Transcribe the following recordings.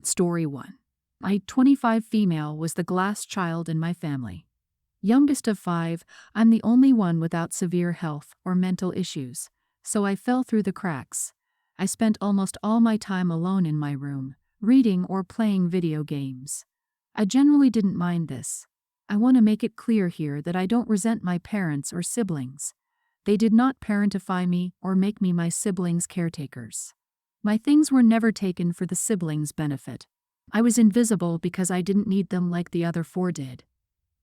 Story 1. I, 25 female, was the glass child in my family. Youngest of 5, I'm the only one without severe health or mental issues, so I fell through the cracks. I spent almost all my time alone in my room, reading or playing video games. I generally didn't mind this. I want to make it clear here that I don't resent my parents or siblings. They did not parentify me or make me my siblings' caretakers. My things were never taken for the siblings' benefit. I was invisible because I didn't need them like the other 4 did.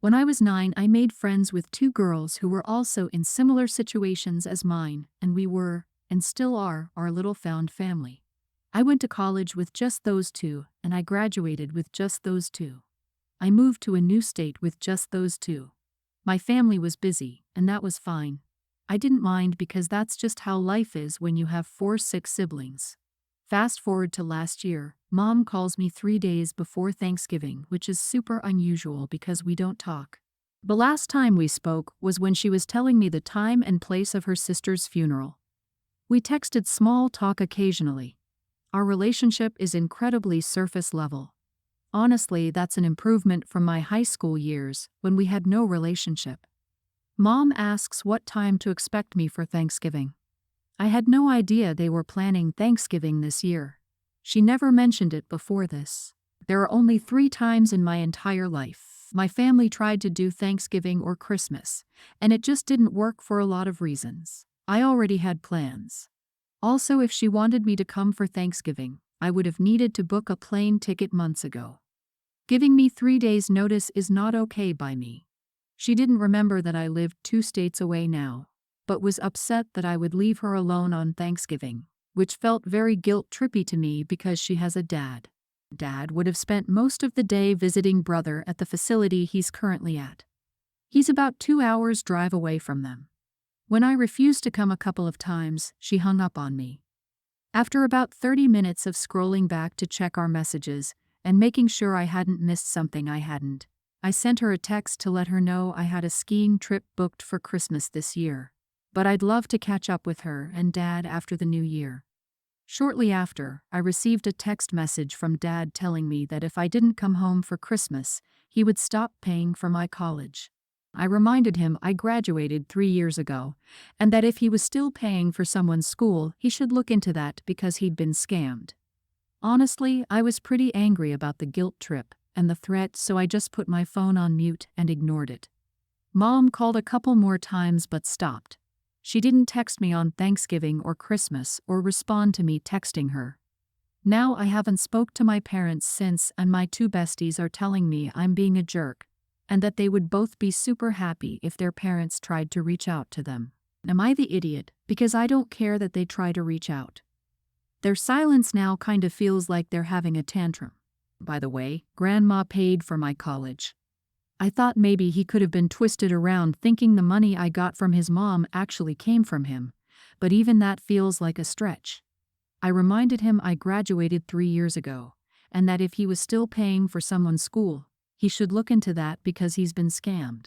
When I was 9, I made friends with 2 girls who were also in similar situations as mine, and we were, and still are, our little found family. I went to college with just those 2, and I graduated with just those 2. I moved to a new state with just those 2. My family was busy, and that was fine. I didn't mind because that's just how life is when you have 4 sick siblings. Fast forward to last year, Mom calls me 3 days before Thanksgiving, which is super unusual because we don't talk. The last time we spoke was when she was telling me the time and place of her sister's funeral. We texted small talk occasionally. Our relationship is incredibly surface level. Honestly, that's an improvement from my high school years when we had no relationship. Mom asks what time to expect me for Thanksgiving. I had no idea they were planning Thanksgiving this year. She never mentioned it before this. There are only 3 times in my entire life my family tried to do Thanksgiving or Christmas, and it just didn't work for a lot of reasons. I already had plans. Also, if she wanted me to come for Thanksgiving, I would have needed to book a plane ticket months ago. Giving me 3 days' notice is not okay by me. She didn't remember that I lived 2 states away now, but was upset that I would leave her alone on Thanksgiving, which felt very guilt-trippy to me because she has a dad. Dad would have spent most of the day visiting brother at the facility he's currently at. He's about 2 hours drive away from them. When I refused to come a couple of times, she hung up on me. After about 30 minutes of scrolling back to check our messages and making sure I hadn't missed something I hadn't, I sent her a text to let her know I had a skiing trip booked for Christmas this year, but I'd love to catch up with her and Dad after the new year. Shortly after, I received a text message from Dad telling me that if I didn't come home for Christmas, he would stop paying for my college. I reminded him I graduated 3 years ago, and that if he was still paying for someone's school, he should look into that because he'd been scammed. Honestly, I was pretty angry about the guilt trip and the threat, so I just put my phone on mute and ignored it. Mom called a couple more times but stopped. She didn't text me on Thanksgiving or Christmas or respond to me texting her. Now I haven't spoke to my parents since, and my 2 besties are telling me I'm being a jerk, and that they would both be super happy if their parents tried to reach out to them. Am I the idiot? Because I don't care that they try to reach out. Their silence now kind of feels like they're having a tantrum. By the way, Grandma paid for my college. I thought maybe he could have been twisted around thinking the money I got from his mom actually came from him, but even that feels like a stretch. I reminded him I graduated 3 years ago, and that if he was still paying for someone's school, he should look into that because he's been scammed.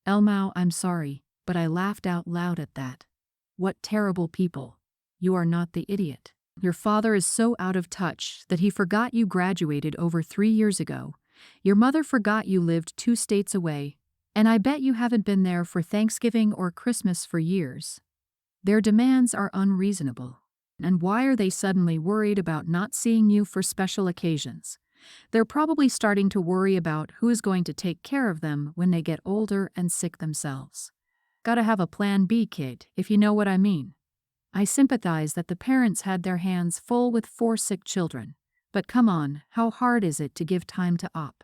Elmao, I'm sorry, but I laughed out loud at that. What terrible people. You are not the idiot. Your father is so out of touch that he forgot you graduated over 3 years ago. Your mother forgot you lived 2 states away, and I bet you haven't been there for Thanksgiving or Christmas for years. Their demands are unreasonable. And why are they suddenly worried about not seeing you for special occasions? They're probably starting to worry about who is going to take care of them when they get older and sick themselves. Gotta have a plan B, kid, if you know what I mean. I sympathize that the parents had their hands full with 4 sick children. But come on, how hard is it to give time to Op?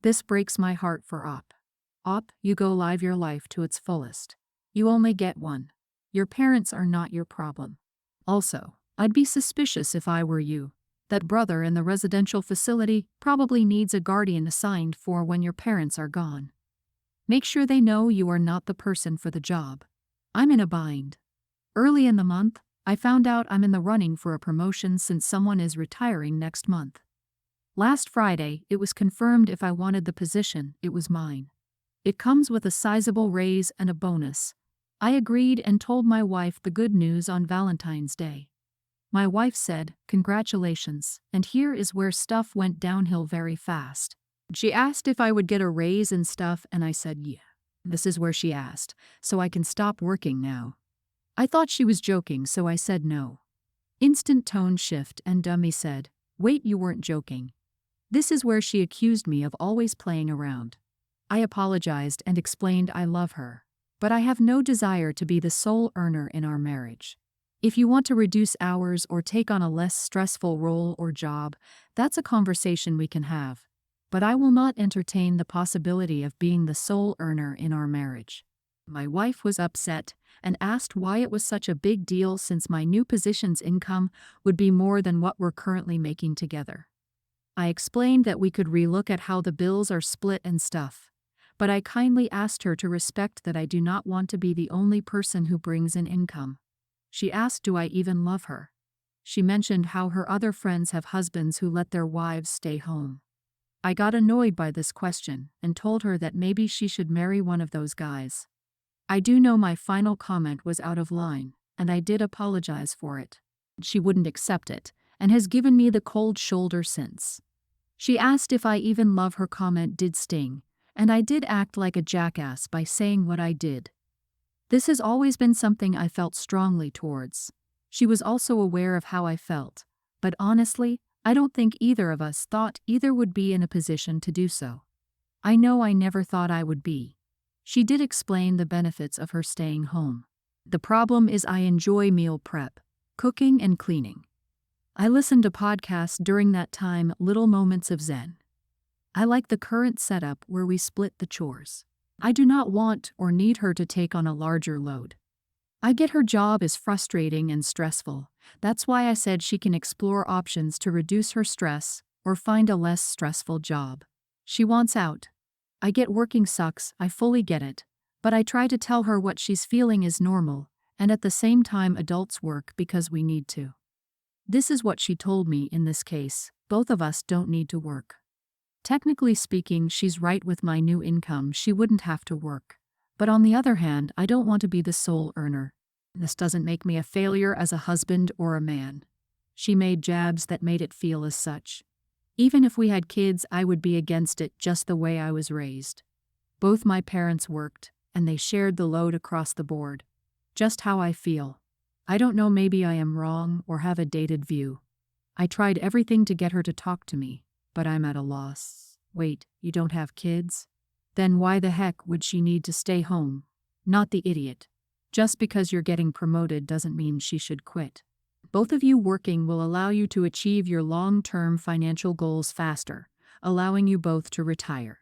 This breaks my heart for Op. Op, you go live your life to its fullest. You only get one. Your parents are not your problem. Also, I'd be suspicious if I were you. That brother in the residential facility probably needs a guardian assigned for when your parents are gone. Make sure they know you are not the person for the job. I'm in a bind. Early in the month, I found out I'm in the running for a promotion since someone is retiring next month. Last Friday, it was confirmed if I wanted the position, it was mine. It comes with a sizable raise and a bonus. I agreed and told my wife the good news on Valentine's Day. My wife said, "Congratulations," and here is where stuff went downhill very fast. She asked if I would get a raise and stuff, and I said yeah. This is where she asked, "So I can stop working now?" I thought she was joking, so I said no. Instant tone shift, and dummy said, "Wait, you weren't joking." This is where she accused me of always playing around. I apologized and explained I love her, but I have no desire to be the sole earner in our marriage. If you want to reduce hours or take on a less stressful role or job, that's a conversation we can have. But I will not entertain the possibility of being the sole earner in our marriage. My wife was upset and asked why it was such a big deal since my new position's income would be more than what we're currently making together. I explained that we could relook at how the bills are split and stuff, but I kindly asked her to respect that I do not want to be the only person who brings in income. She asked, do I even love her? She mentioned how her other friends have husbands who let their wives stay home. I got annoyed by this question and told her that maybe she should marry one of those guys. I do know my final comment was out of line, and I did apologize for it. She wouldn't accept it, and has given me the cold shoulder since. She asked if I even love her. Comment did sting, and I did act like a jackass by saying what I did. This has always been something I felt strongly towards. She was also aware of how I felt, but honestly, I don't think either of us thought either would be in a position to do so. I know I never thought I would be. She did explain the benefits of her staying home. The problem is I enjoy meal prep, cooking and cleaning. I listened to podcasts during that time, little moments of zen. I like the current setup where we split the chores. I do not want or need her to take on a larger load. I get her job is frustrating and stressful. That's why I said she can explore options to reduce her stress or find a less stressful job. She wants out. I get working sucks, I fully get it, but I try to tell her what she's feeling is normal, and at the same time adults work because we need to. This is what she told me in this case, both of us don't need to work. Technically speaking, she's right. With my new income, she wouldn't have to work. But on the other hand, I don't want to be the sole earner. This doesn't make me a failure as a husband or a man. She made jabs that made it feel as such. Even if we had kids, I would be against it just the way I was raised. Both my parents worked, and they shared the load across the board. Just how I feel. I don't know, maybe I am wrong or have a dated view. I tried everything to get her to talk to me, but I'm at a loss. Wait, you don't have kids? Then why the heck would she need to stay home? Not the idiot. Just because you're getting promoted doesn't mean she should quit. Both of you working will allow you to achieve your long-term financial goals faster, allowing you both to retire.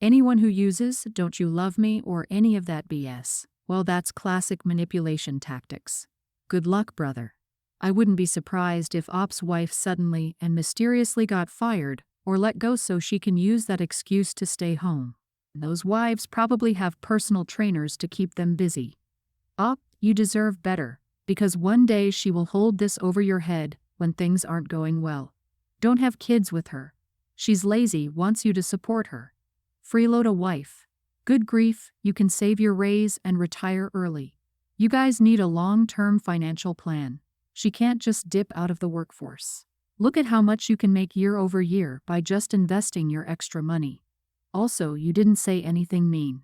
Anyone who uses "don't you love me" or any of that BS, well, that's classic manipulation tactics. Good luck, brother. I wouldn't be surprised if Op's wife suddenly and mysteriously got fired or let go so she can use that excuse to stay home. Those wives probably have personal trainers to keep them busy. Op, you deserve better, because one day she will hold this over your head when things aren't going well. Don't have kids with her. She's lazy, wants you to support her. Freeload a wife. Good grief, you can save your raise and retire early. You guys need a long-term financial plan. She can't just dip out of the workforce. Look at how much you can make year over year by just investing your extra money. Also, you didn't say anything mean.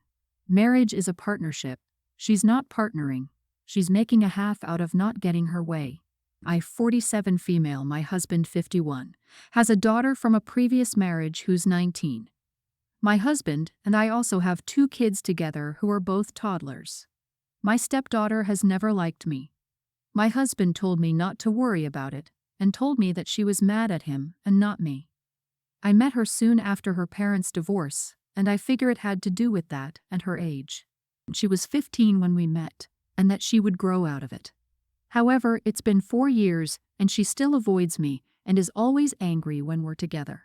Marriage is a partnership. She's not partnering. She's making a half out of not getting her way. I 47 female, my husband 51, has a daughter from a previous marriage who's 19. My husband and I also have 2 kids together who are both toddlers. My stepdaughter has never liked me. My husband told me not to worry about it and told me that she was mad at him and not me. I met her soon after her parents' divorce, and I figure it had to do with that and her age. She was 15 when we met, and that she would grow out of it. However, it's been 4 years and she still avoids me and is always angry when we're together.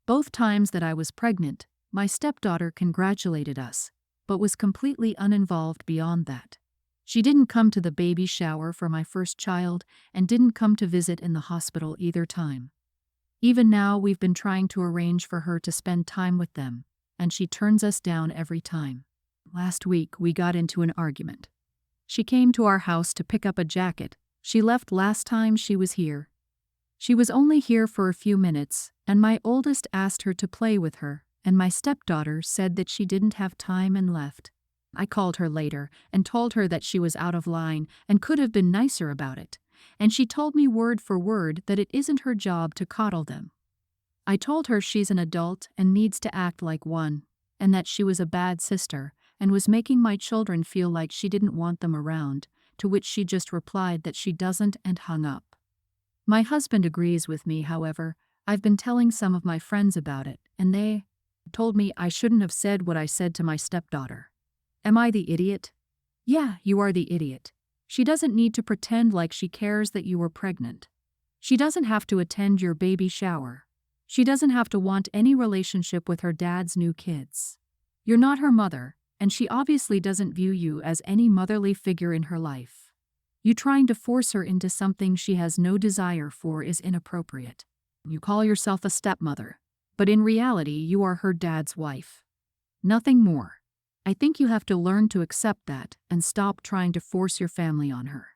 Both times that I was pregnant, my stepdaughter congratulated us, but was completely uninvolved beyond that. She didn't come to the baby shower for my first child and didn't come to visit in the hospital either time. Even now, we've been trying to arrange for her to spend time with them, and she turns us down every time. Last week, we got into an argument. She came to our house to pick up a jacket, She left last time she was here. She was only here for a few minutes, and my oldest asked her to play with her, and my stepdaughter said that she didn't have time and left. I called her later and told her that she was out of line and could have been nicer about it, and she told me word for word that it isn't her job to coddle them. I told her she's an adult and needs to act like one, and that she was a bad sister and was making my children feel like she didn't want them around, to which she just replied that she doesn't and hung up. My husband agrees with me, however. I've been telling some of my friends about it, and they told me I shouldn't have said what I said to my stepdaughter. Am I the idiot? Yeah, you are the idiot. She doesn't need to pretend like she cares that you were pregnant. She doesn't have to attend your baby shower. She doesn't have to want any relationship with her dad's new kids. You're not her mother, and she obviously doesn't view you as any motherly figure in her life. You trying to force her into something she has no desire for is inappropriate. You call yourself a stepmother, but in reality you are her dad's wife. Nothing more. I think you have to learn to accept that and stop trying to force your family on her.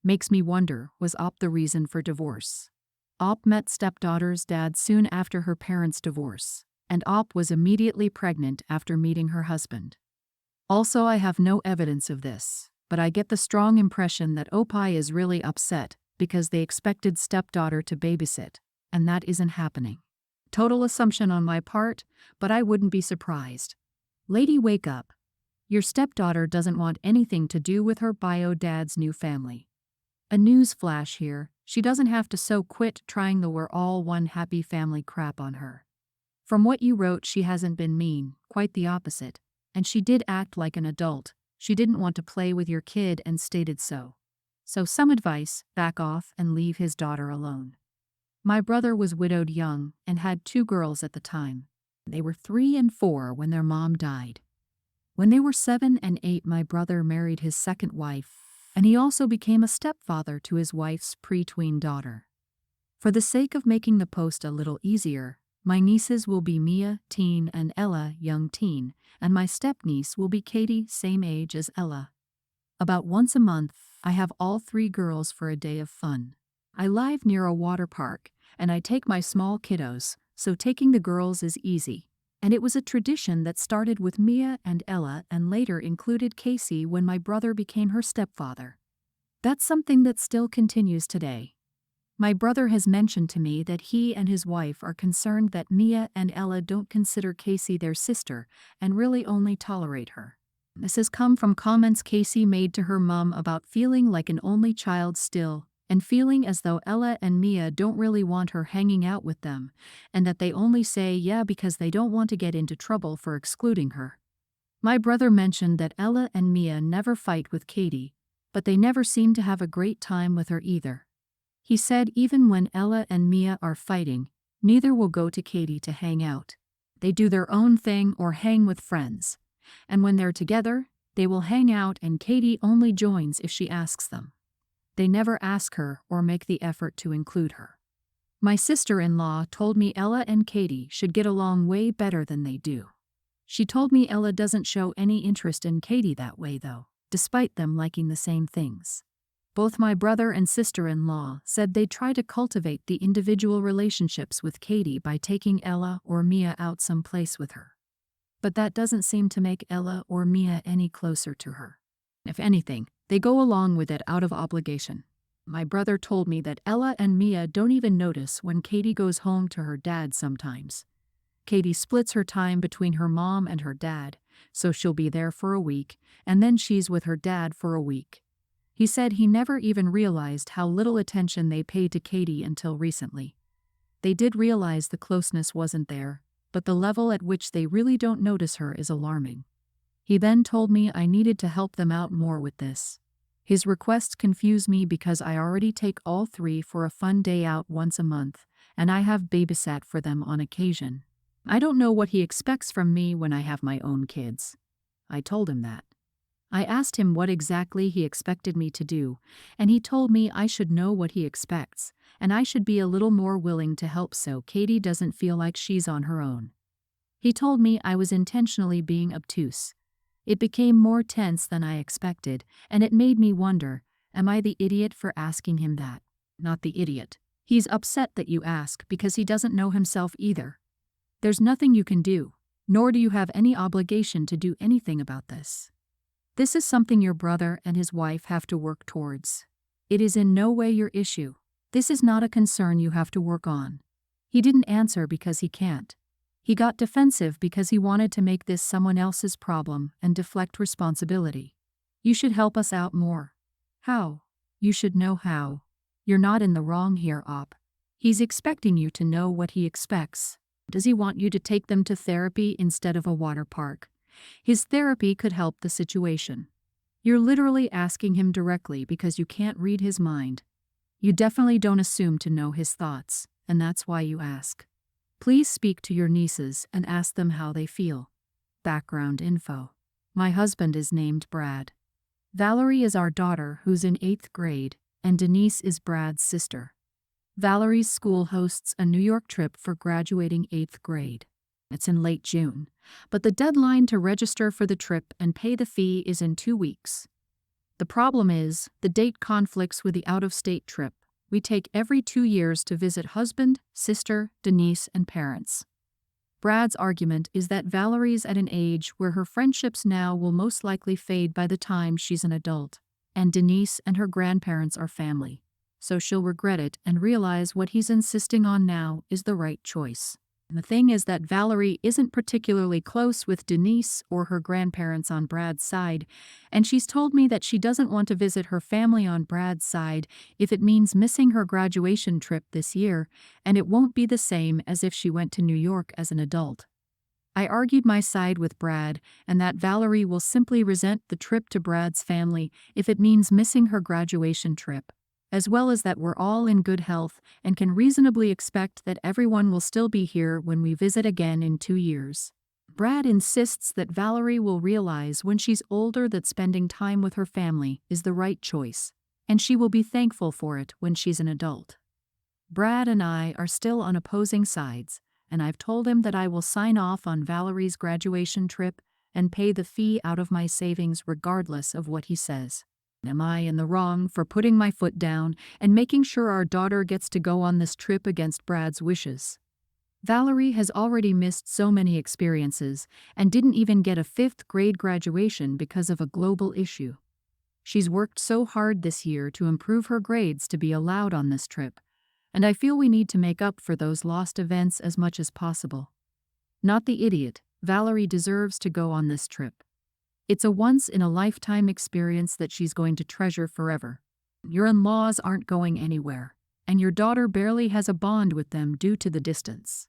Makes me wonder, was Op the reason for divorce? Op met stepdaughter's dad soon after her parents' divorce, and Op was immediately pregnant after meeting her husband. Also, I have no evidence of this, but I get the strong impression that Opie is really upset because they expected stepdaughter to babysit, and that isn't happening. Total assumption on my part, but I wouldn't be surprised. Lady, wake up. Your stepdaughter doesn't want anything to do with her bio dad's new family. A news flash here, she doesn't have to so quit trying the we're all one happy family crap on her. From what you wrote, she hasn't been mean, quite the opposite, and she did act like an adult. She didn't want to play with your kid and stated so. So some advice, back off and leave his daughter alone. My brother was widowed young and had 2 girls at the time. They were 3 and 4 when their mom died. When they were 7 and 8, my brother married his second wife, and he also became a stepfather to his wife's pre-tween daughter. For the sake of making the post a little easier, my nieces will be Mia, teen, and Ella, young teen, and my stepniece will be Katie, same age as Ella. About once a month, I have all 3 girls for a day of fun. I live near a water park, and I take my small kiddos, so taking the girls is easy. And it was a tradition that started with Mia and Ella and later included Casey when my brother became her stepfather. That's something that still continues today. My brother has mentioned to me that he and his wife are concerned that Mia and Ella don't consider Casey their sister and really only tolerate her. This has come from comments Casey made to her mom about feeling like an only child still, and feeling as though Ella and Mia don't really want her hanging out with them, and that they only say yeah because they don't want to get into trouble for excluding her. My brother mentioned that Ella and Mia never fight with Katie, but they never seem to have a great time with her either. He said even when Ella and Mia are fighting, neither will go to Katie to hang out. They do their own thing or hang with friends, and when they're together, they will hang out and Katie only joins if she asks them. They never ask her or make the effort to include her. My sister-in-law told me Ella and Katie should get along way better than they do. She told me Ella doesn't show any interest in Katie that way though, despite them liking the same things. Both my brother and sister-in-law said they try to cultivate the individual relationships with Katie by taking Ella or Mia out someplace with her. But that doesn't seem to make Ella or Mia any closer to her. If anything, they go along with it out of obligation. My brother told me that Ella and Mia don't even notice when Katie goes home to her dad sometimes. Katie splits her time between her mom and her dad, so she'll be there for a week, and then she's with her dad for a week. He said he never even realized how little attention they paid to Katie until recently. They did realize the closeness wasn't there, but the level at which they really don't notice her is alarming. He then told me I needed to help them out more with this. His requests confuse me because I already take all 3 for a fun day out once a month, and I have babysat for them on occasion. I don't know what he expects from me when I have my own kids. I told him that. I asked him what exactly he expected me to do, and he told me I should know what he expects, and I should be a little more willing to help so Katie doesn't feel like she's on her own. He told me I was intentionally being obtuse. It became more tense than I expected, and it made me wonder, Am I the idiot for asking him that? Not the idiot. He's upset that you ask because he doesn't know himself either. There's nothing you can do, nor do you have any obligation to do anything about this. This is something your brother and his wife have to work towards. It is in no way your issue. This is not a concern you have to work on. He didn't answer because he can't. He got defensive because he wanted to make this someone else's problem and deflect responsibility. You should help us out more. How? You should know how. You're not in the wrong here, Op. He's expecting you to know what he expects. Does he want you to take them to therapy instead of a water park? His therapy could help the situation. You're literally asking him directly because you can't read his mind. You definitely don't assume to know his thoughts, and that's why you ask. Please speak to your nieces and ask them how they feel. Background info. My husband is named Brad. Valerie is our daughter who's in 8th grade, and Denise is Brad's sister. Valerie's school hosts a New York trip for graduating 8th grade. It's in late June, but the deadline to register for the trip and pay the fee is in 2 weeks. The problem is, the date conflicts with the out-of-state trip we take every 2 years to visit husband, sister, Denise, and parents. Brad's argument is that Valerie's at an age where her friendships now will most likely fade by the time she's an adult, and Denise and her grandparents are family, so she'll regret it and realize what he's insisting on now is the right choice. The thing is that Valerie isn't particularly close with Denise or her grandparents on Brad's side, and she's told me that she doesn't want to visit her family on Brad's side if it means missing her graduation trip this year, and it won't be the same as if she went to New York as an adult. I argued my side with Brad, and that Valerie will simply resent the trip to Brad's family if it means missing her graduation trip, as well as that we're all in good health and can reasonably expect that everyone will still be here when we visit again in 2 years. Brad insists that Valerie will realize when she's older that spending time with her family is the right choice, and she will be thankful for it when she's an adult. Brad and I are still on opposing sides, and I've told him that I will sign off on Valerie's graduation trip and pay the fee out of my savings regardless of what he says. Am I in the wrong for putting my foot down and making sure our daughter gets to go on this trip against Brad's wishes? Valerie has already missed so many experiences and didn't even get a 5th grade graduation because of a global issue. She's worked so hard this year to improve her grades to be allowed on this trip, and I feel we need to make up for those lost events as much as possible. Not the idiot, Valerie deserves to go on this trip. It's a once-in-a-lifetime experience that she's going to treasure forever. Your in-laws aren't going anywhere, and your daughter barely has a bond with them due to the distance.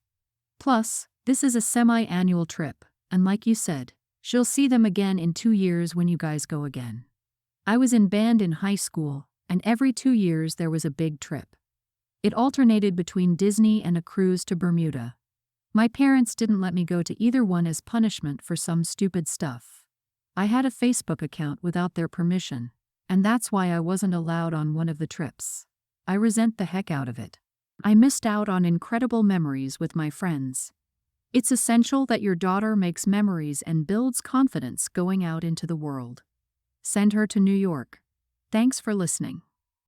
Plus, this is a semi-annual trip, and like you said, she'll see them again in 2 years when you guys go again. I was in band in high school, and every 2 years there was a big trip. It alternated between Disney and a cruise to Bermuda. My parents didn't let me go to either one as punishment for some stupid stuff. I had a Facebook account without their permission, and that's why I wasn't allowed on one of the trips. I resent the heck out of it. I missed out on incredible memories with my friends. It's essential that your daughter makes memories and builds confidence going out into the world. Send her to New York. Thanks for listening.